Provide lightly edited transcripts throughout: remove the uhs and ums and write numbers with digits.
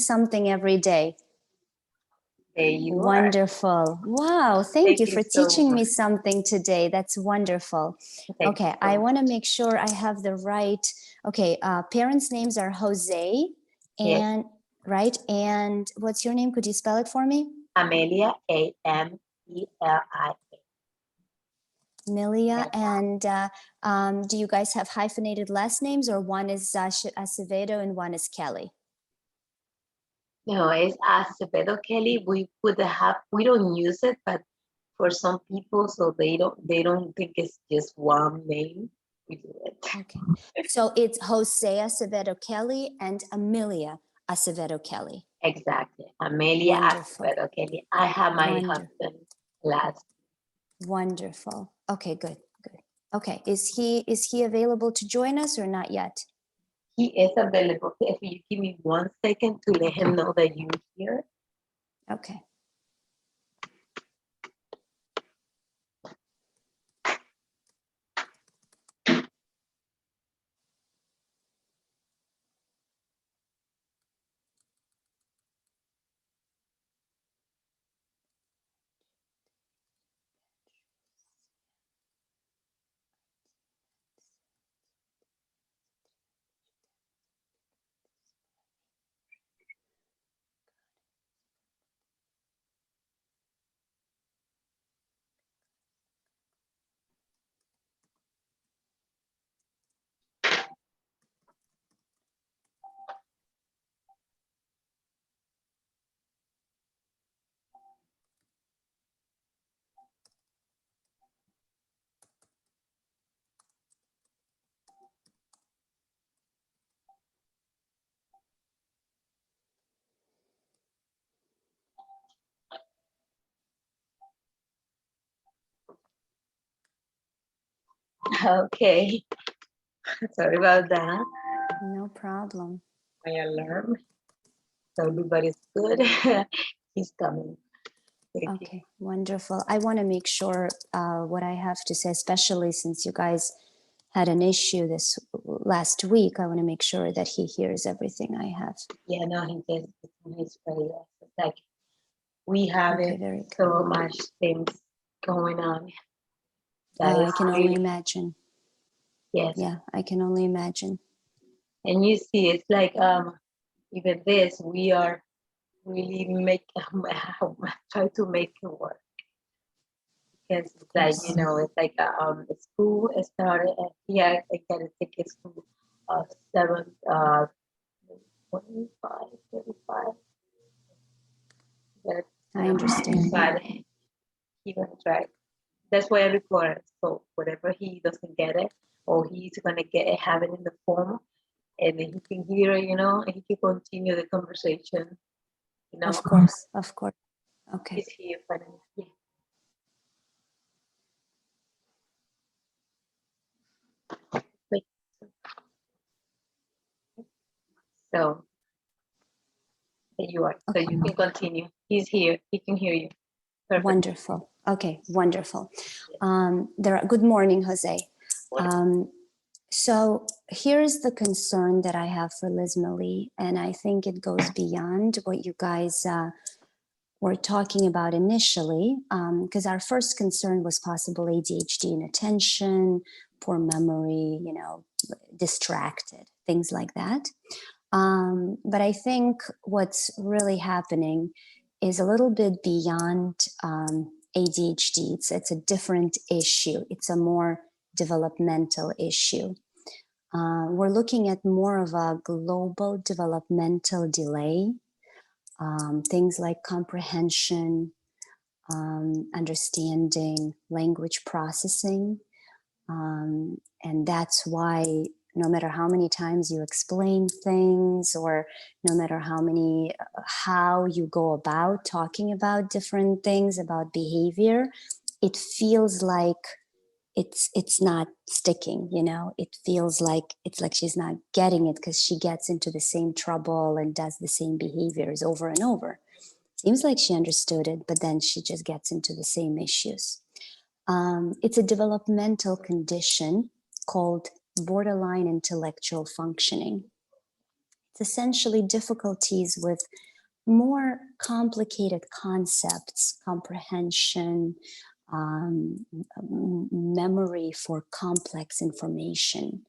something every day. There you Wonderful. are. Wow. Thank you for so teaching much. me something today. That's wonderful. Thank okay. I want to make sure I have the right. Okay. Parents' names are Jose and right. And what's your name? Could you spell it for me? Amelia, Amelia. Milia. And do you guys have hyphenated last names, or one is Acevedo and one is Kelly? No, it's Acevedo-Kelly. We don't use it, but for some people, so they don't think it's just one name. We do it. Okay. So it's Jose Acevedo-Kelly and Amelia Acevedo-Kelly. Exactly. Amelia Acevedo-Kelly. I have my husband last. Wonderful. Okay, good. Okay. Is he available to join us or not yet? He is available. If you give me 1 second to let him know that you're here. Okay. Okay. Sorry about that. No problem. My alarm. So everybody's good. He's coming. Okay, wonderful. I want to make sure what I have to say, especially since you guys had an issue this last week, I want to make sure that he hears everything I have. Yeah, no, he just he's very like we have so much things going on. I can only imagine. Yes. Yeah, I can only imagine. And you see, it's like even this, we are really try to make it work. Because it's like, you know, it's like the school started at here, I gotta take it to 7 25, 35. I understand. But he gonna try. That's why I record it. So whatever he doesn't get it, or he's gonna get it, have it in the form, and then he can hear it, you know, and he can continue the conversation. You know? Of course. Okay. He's here finally. Yeah. Wait. So there you are. So you can continue. He's here. He can hear you. Perfect. Wonderful. Okay, wonderful. Good morning, Jose. So here's the concern that I have for Lismely, and I think it goes beyond what you guys were talking about initially, because our first concern was possible ADHD inattention, poor memory, you know, distracted, things like that. But I think what's really happening is a little bit beyond ADHD. It's a different issue. It's a more developmental issue. We're looking at more of a global developmental delay, things like comprehension, understanding, language processing. And that's why no matter how many times you explain things, or no matter how you go about talking about different things about behavior, it feels like it's not sticking, you know. It feels like she's not getting it because she gets into the same trouble and does the same behaviors over and over. Seems like she understood it, but then she just gets into the same issues. It's a developmental condition called borderline intellectual functioning. It's essentially difficulties with more complicated concepts, comprehension, memory for complex information.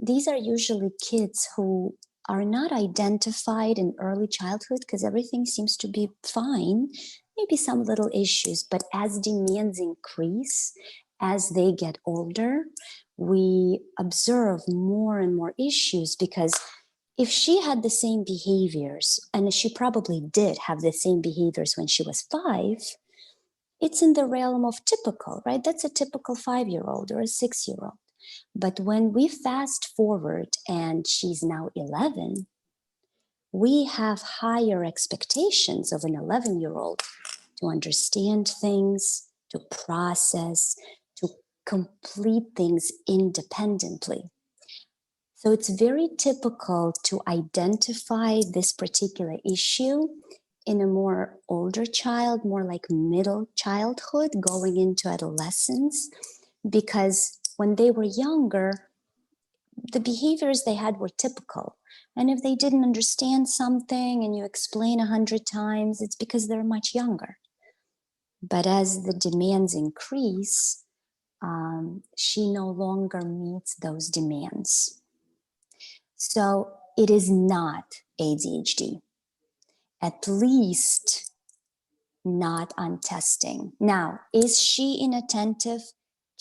These are usually kids who are not identified in early childhood because everything seems to be fine, maybe some little issues, but as demands increase, as they get older, we observe more and more issues because if she had the same behaviors, and she probably did have the same behaviors when she was 5, it's in the realm of typical, right? That's a typical 5-year-old or a 6-year-old. But when we fast forward and she's now 11, we have higher expectations of an 11-year-old to understand things, to process, to complete things independently. So it's very typical to identify this particular issue in a more older child, more like middle childhood, going into adolescence, because when they were younger, the behaviors they had were typical. And if they didn't understand something and you explain 100 times, it's because they're much younger. But as the demands increase, she no longer meets those demands. So it is not ADHD, at least not on testing. Now, is she inattentive?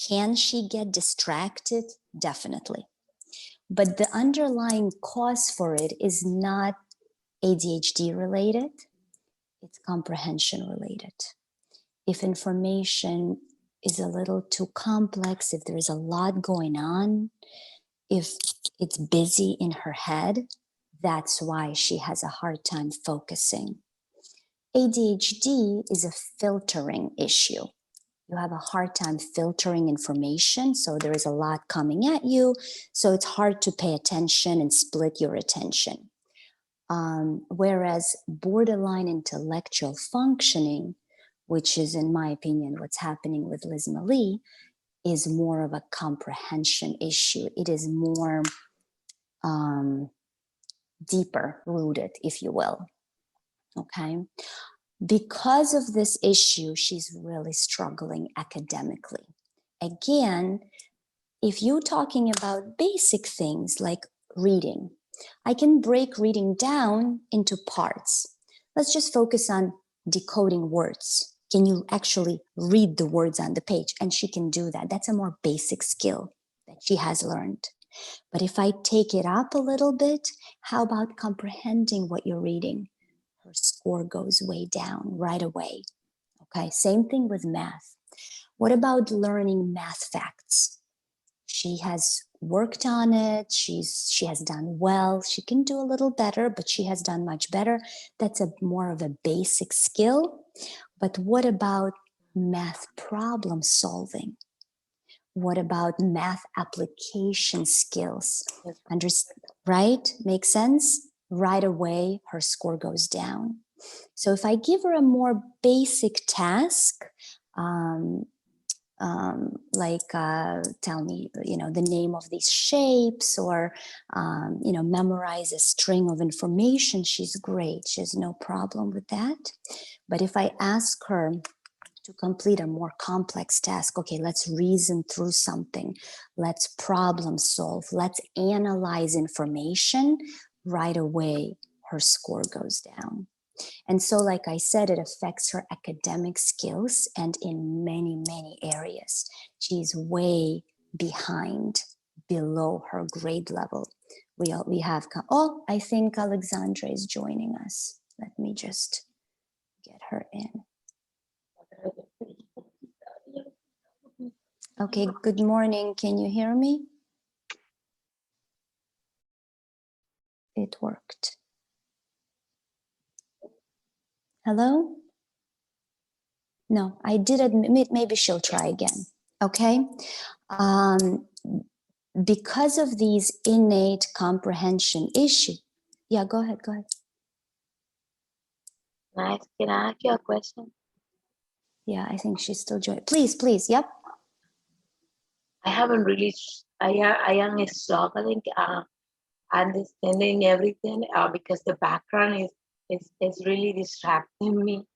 Can she get distracted? Definitely. But the underlying cause for it is not ADHD related, it's comprehension related. If information is a little too complex, if there's a lot going on, if it's busy in her head, that's why she has a hard time focusing. ADHD is a filtering issue. You have a hard time filtering information, so there is a lot coming at you, so it's hard to pay attention and split your attention. Whereas borderline intellectual functioning, which is, in my opinion, what's happening with Lismely, is more of a comprehension issue. It is more deeper rooted, if you will. Okay. Because of this issue, she's really struggling academically. Again, if you're talking about basic things like reading, I can break reading down into parts. Let's just focus on decoding words. Can you actually read the words on the page? And she can do that. That's a more basic skill that she has learned. But if I take it up a little bit, how about comprehending what you're reading? Her score goes way down right away. Okay, same thing with math. What about learning math facts? She has worked on it. She has done well. She can do a little better, but she has done much better. That's more of a basic skill. But what about math problem solving? What about math application skills? Right? Makes sense? Right away, her score goes down. So if I give her a more basic task, tell me, the name of these shapes, or, memorize a string of information, she's great. She has no problem with that. But if I ask her to complete a more complex task, okay, let's reason through something, let's problem solve, let's analyze information, right away, her score goes down. And so, like I said, it affects her academic skills, and in many, many areas, she's way behind, below her grade level. We have, I think Alexandra is joining us. Let me just get her in. Okay, good morning. Can you hear me? It worked. Hello? No, I did admit, maybe she'll try again. Okay. Because of these innate comprehension issues. Yeah, go ahead. Nice. Can I ask you a question? Yeah, I think she's still joining. Please. Yep. I haven't really, I am struggling understanding everything, because the background is really distracting me.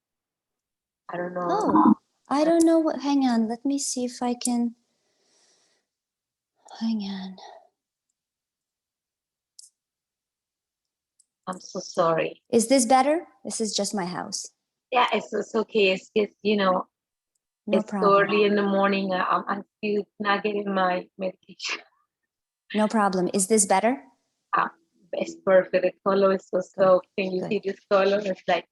I don't know. Oh, I don't know what, hang on, let me see if I can, hang on. I'm so sorry. Is this better? This is just my house. Yeah, it's okay. It's just, No it's so problem. early in the morning. I'm still not getting my medication. No problem. Is this better? It's perfect. The color is so soft. Can you see this color? It's like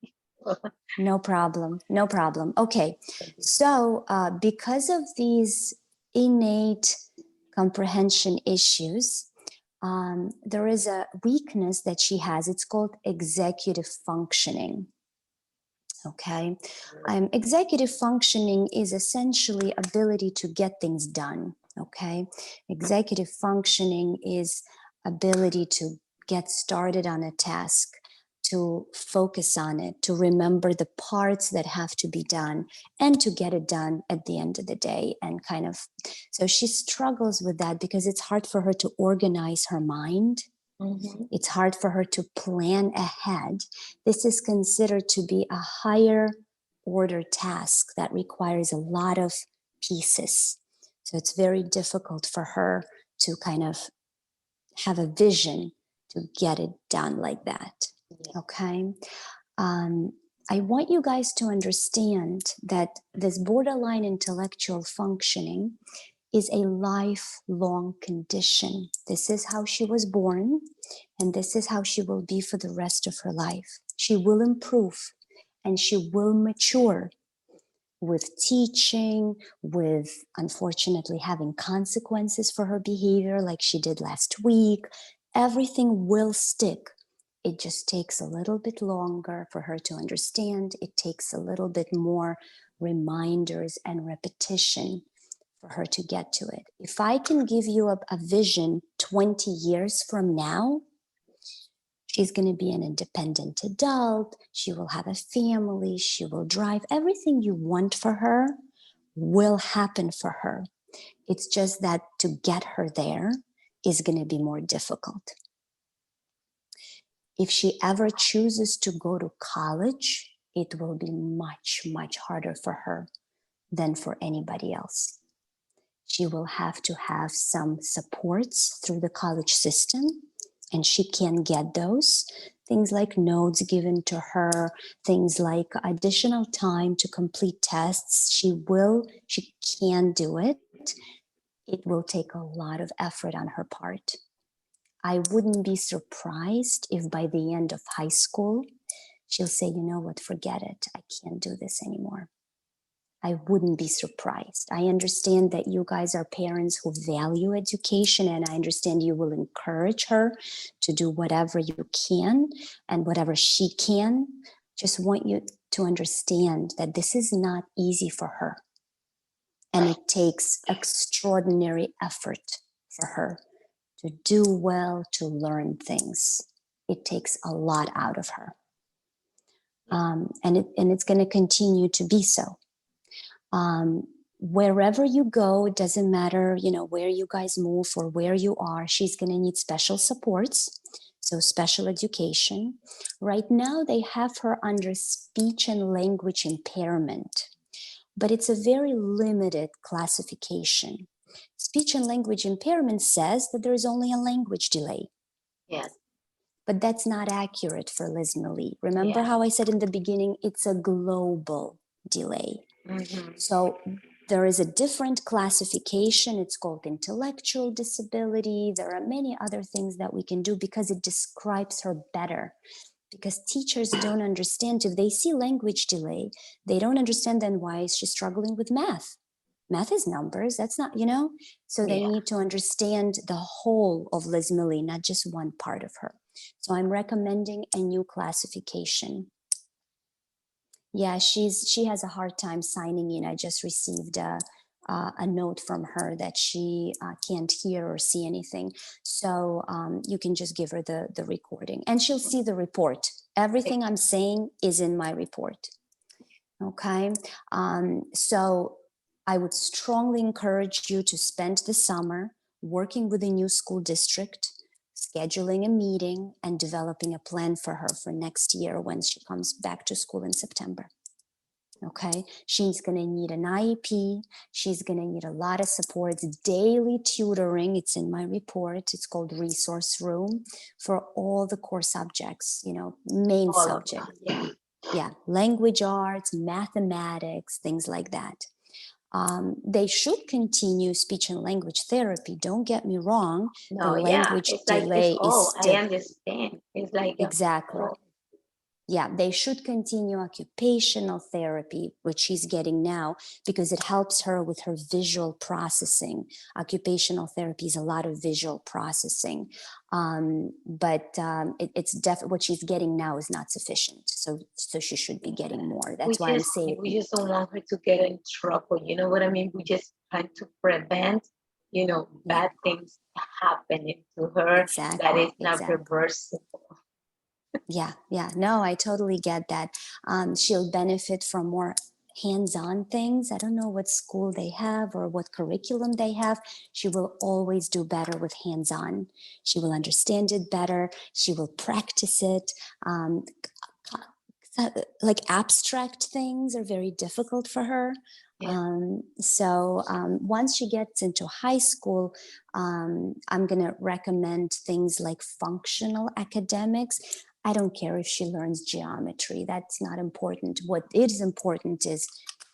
no problem. No problem. Okay. So because of these innate comprehension issues, there is a weakness that she has. It's called executive functioning. Okay. Executive functioning is essentially ability to get things done. Okay. Executive functioning is ability to get started on a task, to focus on it, to remember the parts that have to be done, and to get it done at the end of the day. And kind of, so she struggles with that because it's hard for her to organize her mind. It's hard for her to plan ahead. This is considered to be a higher order task that requires a lot of pieces. So it's very difficult for her to kind of have a vision to get it done like that. Okay. I want you guys to understand that this borderline intellectual functioning is a lifelong condition. This is how she was born, and this is how she will be for the rest of her life. She will improve and she will mature with teaching, with unfortunately having consequences for her behavior, like she did last week. Everything will stick. It just takes a little bit longer for her to understand. It takes a little bit more reminders and repetition for her to get to it. If I can give you a vision 20 years from now, she's going to be an independent adult. She will have a family. She will drive. Everything you want for her will happen for her. It's just that to get her there is going to be more difficult. If she ever chooses to go to college, it will be much, much harder for her than for anybody else. She will have to have some supports through the college system, and she can get those. Things like notes given to her, things like additional time to complete tests. She can do it. It will take a lot of effort on her part. I wouldn't be surprised if by the end of high school, she'll say, you know what, forget it. I can't do this anymore. I wouldn't be surprised. I understand that you guys are parents who value education, and I understand you will encourage her to do whatever you can and whatever she can. Just want you to understand that this is not easy for her. And it takes extraordinary effort for her to do well, to learn things. It takes a lot out of her. And it's going to continue to be so. Wherever you go, it doesn't matter, where you guys move or where you are, she's going to need special supports. So special education. Right now, they have her under speech and language impairment, but it's a very limited classification. Speech and language impairment says that there is only a language delay. Yes. But that's not accurate for Lismely. Remember how I said in the beginning, it's a global delay. So there is a different classification. It's called intellectual disability. There are many other things that we can do because it describes her better. Because teachers don't understand, if they see language delay, they don't understand then why is she struggling with math. Math is numbers, that's not, so they need to understand the whole of Lismely, not just one part of her. So I'm recommending a new classification. Yeah, she has a hard time signing in. I just received a note from her that she can't hear or see anything. So you can just give her the recording and she'll see the report. Everything I'm saying is in my report. Okay. So I would strongly encourage you to spend the summer working with a new school district scheduling a meeting and developing a plan for her for next year when she comes back to school in September. Okay, she's going to need an IEP. She's going to need a lot of supports, daily tutoring. It's in my report. It's called Resource Room for all the core subjects, main All of subject. them, yeah. Yeah, language arts, mathematics, things like that. They should continue speech and language therapy. Don't get me wrong. The No, yeah, language it's like it's delay is all. I still understand. It's like exactly. oh, Yeah, they should continue occupational therapy, which she's getting now, because it helps her with her visual processing. Occupational therapy is a lot of visual processing, but it's definitely what she's getting now is not sufficient. So she should be getting more. That's why I'm saying we just don't want her to get in trouble. You know what I mean? We just trying to prevent, bad things happening to her that is not exactly. reversible. Yeah, no, I totally get that. She'll benefit from more hands-on things. I don't know what school they have or what curriculum they have. She will always do better with hands-on. She will understand it better. She will practice it. Like abstract things are very difficult for her. Yeah. So once she gets into high school, I'm going to recommend things like functional academics. I don't care if she learns geometry. That's not important. What is important is,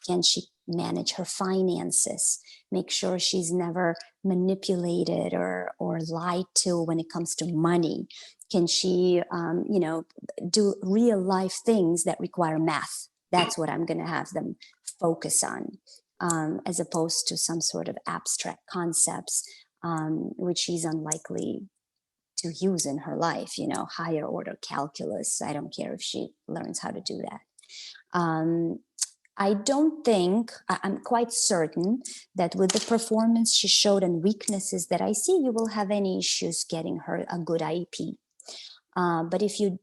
can she manage her finances? Make sure she's never manipulated or lied to when it comes to money. Can she, do real life things that require math? That's what I'm going to have them focus on, as opposed to some sort of abstract concepts, which she's unlikely to use in her life, higher order calculus. I don't care if she learns how to do that. I don't think, I'm quite certain that with the performance she showed and weaknesses that I see, you will have any issues getting her a good IEP. But if you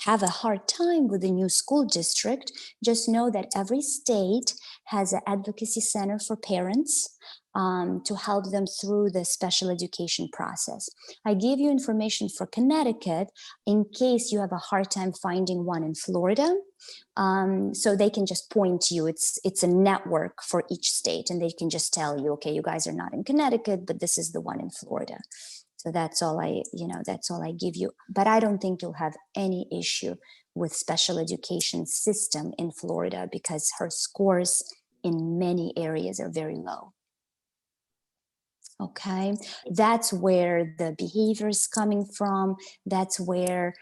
have a hard time with the new school district, just know that every state has an advocacy center for parents to help them through the special education process. I gave you information for Connecticut in case you have a hard time finding one in Florida. So they can just point to you. It's a network for each state, and they can just tell you, okay, you guys are not in Connecticut, but this is the one in Florida. So that's all I give you. But I don't think you'll have any issue with special education system in Florida because her scores in many areas are very low. Okay, that's where the behavior is coming from. That's where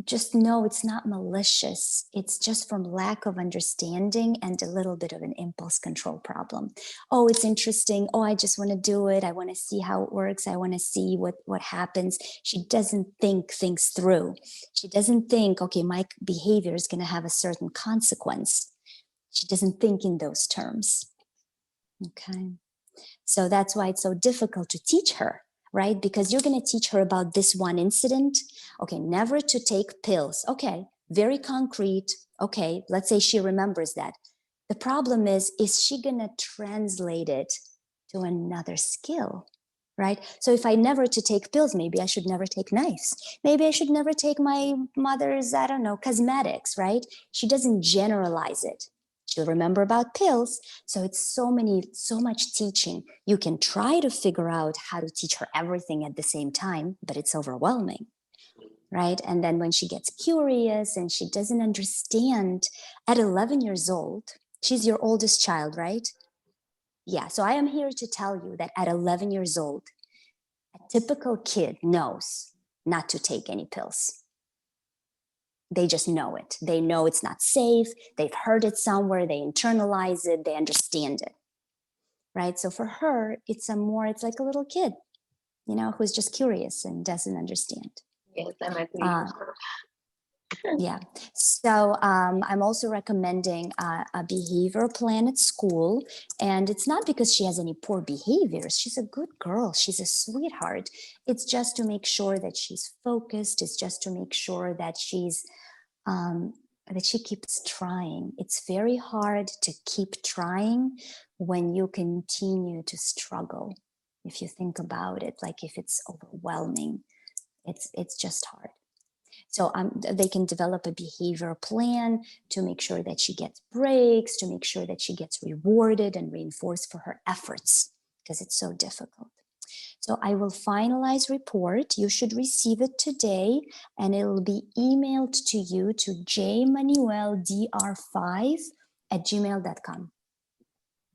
just know it's not malicious. It's just from lack of understanding and a little bit of an impulse control problem. Oh, it's interesting. Oh, I just want to do it. I want to see how it works. I want to see what happens. She doesn't think things through. She doesn't think, okay, my behavior is going to have a certain consequence. She doesn't think in those terms. Okay. So that's why it's so difficult to teach her, right? Because you're going to teach her about this one incident. Okay, never to take pills. Okay, very concrete. Okay, let's say she remembers that. The problem is she going to translate it to another skill, right? So if I never to take pills, maybe I should never take knives. Maybe I should never take my mother's, I don't know, cosmetics, right? She doesn't generalize it. She'll remember about pills. So it's so much teaching. You can try to figure out how to teach her everything at the same time, but it's overwhelming, right? And then when she gets curious and she doesn't understand at 11 years old, she's your oldest child, right? Yeah, so I am here to tell you that at 11 years old, a typical kid knows not to take any pills. They just know it. They know it's not safe. They've heard it somewhere. They internalize it. They understand it, right? So for her, it's like a little kid, who's just curious and doesn't understand. Yes, I'm agree with her. Yeah. So I'm also recommending a behavior plan at school. And it's not because she has any poor behaviors. She's a good girl. She's a sweetheart. It's just to make sure that she's focused. It's just to make sure that that she keeps trying. It's very hard to keep trying when you continue to struggle. If you think about it, like if it's overwhelming. It's just hard. So they can develop a behavior plan to make sure that she gets breaks, to make sure that she gets rewarded and reinforced for her efforts, because it's so difficult. So I will finalize report. You should receive it today, and it'll be emailed to you to jmanueldr5@gmail.com.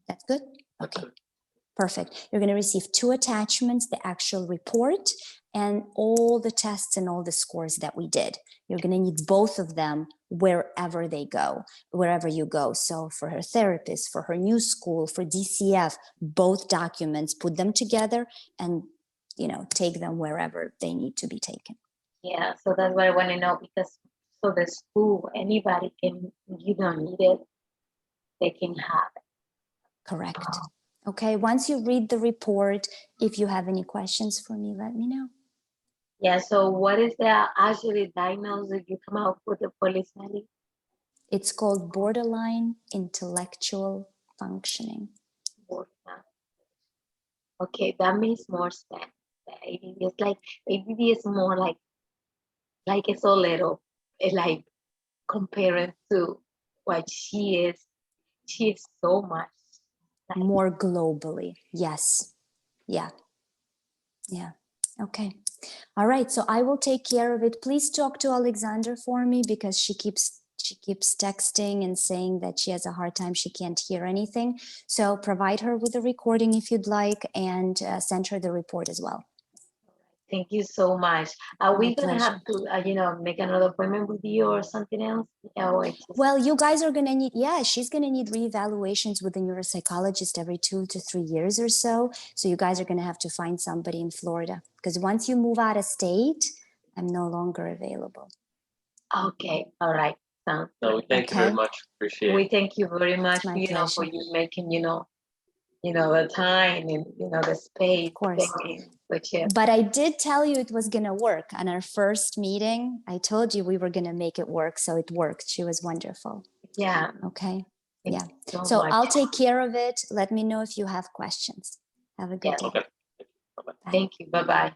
That's good? Okay. Perfect. You're going to receive 2 attachments, the actual report and all the tests and all the scores that we did. You're going to need both of them wherever you go. So for her therapist, for her new school, for DCF, both documents, put them together and, take them wherever they need to be taken. Yeah, so that's what I want to know, because so the school, anybody can, you don't need it, they can have it. Correct. Okay, once you read the report, if you have any questions for me, let me know. Yeah, so what is the actually diagnosis you come out with the Lismely? It's called borderline intellectual functioning. Okay, that makes more sense. The ADD is like, ADD is more like it's a little, like comparing to what she is so much. More globally, yes. Yeah. Okay. All right, so I will take care of it. Please talk to Alexandra for me, because she keeps texting and saying that she has a hard time, she can't hear anything. So provide her with a recording if you'd like, and send her the report as well. Thank you so much. Are we going to pleasure. have to, make another appointment with you or something else? Well, you guys are going to need, she's going to need reevaluations with a neuropsychologist every 2 to 3 years or so. So you guys are going to have to find somebody in Florida, because once you move out of state, I'm no longer available. Okay. All right. So we thank you very much. Appreciate it. We thank you very much, for you making, the time and, the space. Of course. Which But I did tell you it was going to work on our first meeting. I told you we were going to make it work. So it worked. She was wonderful. Yeah. Okay. Thank Yeah. you So much. I'll take care of it. Let me know if you have questions. Have a good day. Okay. Thank you. Bye-bye.